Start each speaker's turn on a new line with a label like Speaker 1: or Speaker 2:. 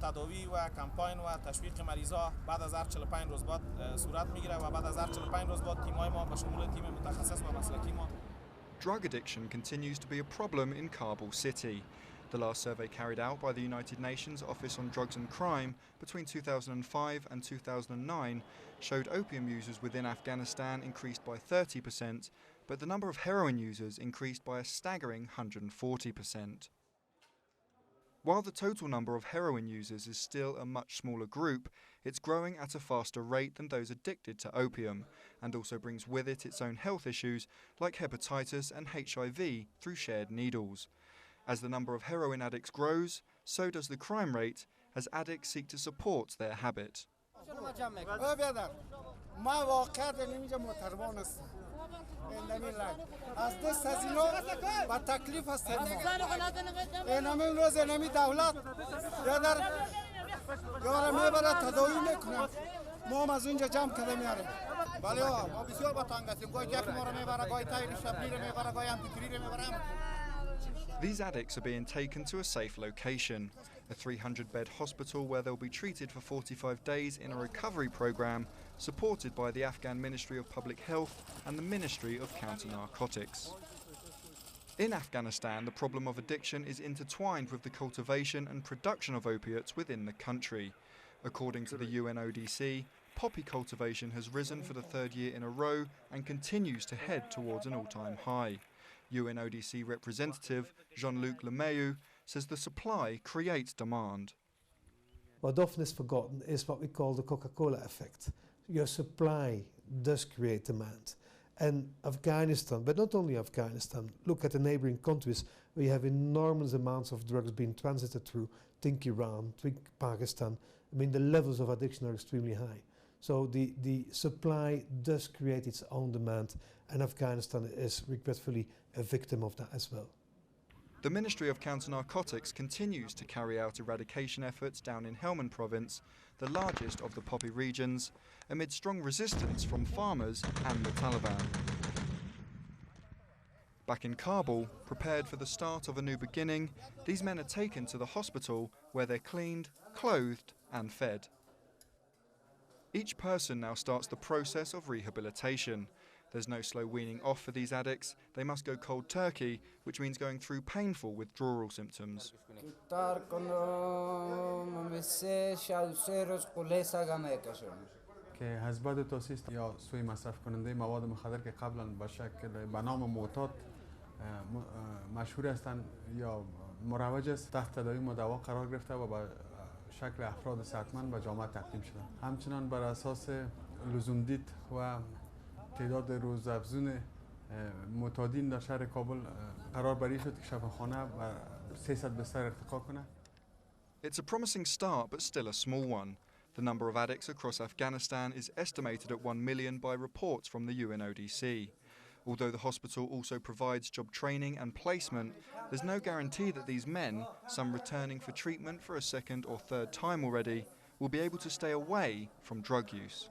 Speaker 1: تداوی و کمپاین و تشویق مریضا بعد از هر 45 روز بعد صورت میگیره و بعد از هر 45 روز بعد تیم‌های ما به شمول تیم متخصص و مسلکی ما.
Speaker 2: Drug addiction continues to be a problem in Kabul city. The last survey carried out by the United Nations Office on Drugs and Crime between 2005 and 2009 showed opium users within Afghanistan increased by 30%, but the number of heroin users increased by a staggering 140%. While the total number of heroin users is still a much smaller group, it's growing at a faster rate than those addicted to opium, and also brings with it its own health issues like hepatitis and HIV through shared needles. As the number of heroin addicts grows, so does the crime rate as addicts seek to support their habit. These addicts are being taken to a safe location, a 300-bed hospital where they'll be treated for 45 days in a recovery program supported by the Afghan Ministry of Public Health and the Ministry of Counter-Narcotics. In Afghanistan, the problem of addiction is intertwined with the cultivation and production of opiates within the country. According to the UNODC, poppy cultivation has risen for the third year in a row and continues to head towards an all-time high. UNODC representative Jean-Luc Lemayou says the supply creates demand.
Speaker 3: What often is forgotten is what we call the Coca-Cola effect. Your supply does create demand. And Afghanistan, but not only Afghanistan, look at the neighboring countries where you have enormous amounts of drugs being transited through. Think Iran, think Pakistan. I mean, the levels of addiction are extremely high. So the supply does create its own demand, and Afghanistan is regretfully a victim of that as well.
Speaker 2: The Ministry of Counter-Narcotics continues to carry out eradication efforts down in Helmand province, the largest of the poppy regions, amid strong resistance from farmers and the Taliban. Back in Kabul, prepared for the start of a new beginning, these men are taken to the hospital where they're cleaned, clothed and fed. Each person now starts the process of rehabilitation. There's no slow weaning off for these addicts. They must go cold turkey, which means going through painful withdrawal symptoms.
Speaker 4: که حزب توسیست یا سوی مصرف کننده مواد مخدر که قبلا به شکل به نام معتاد مشهور هستند یا مروج است تحت تداوی مدوا قرار گرفته و به شکل افراد صحتمند به جامعه تقدیم شده. همچنان بر اساس لزومدید و تعداد روزافزون معتادین در شهر کابل قرار بری شد که شفاخانه و 300 بستر ارتقا کنه.
Speaker 2: It's a promising start, but still a small one. The number of addicts across Afghanistan is estimated at 1 million by reports from the UNODC. Although the hospital also provides job training and placement, there's no guarantee that these men, some returning for treatment for a second or third time already, will be able to stay away from drug use.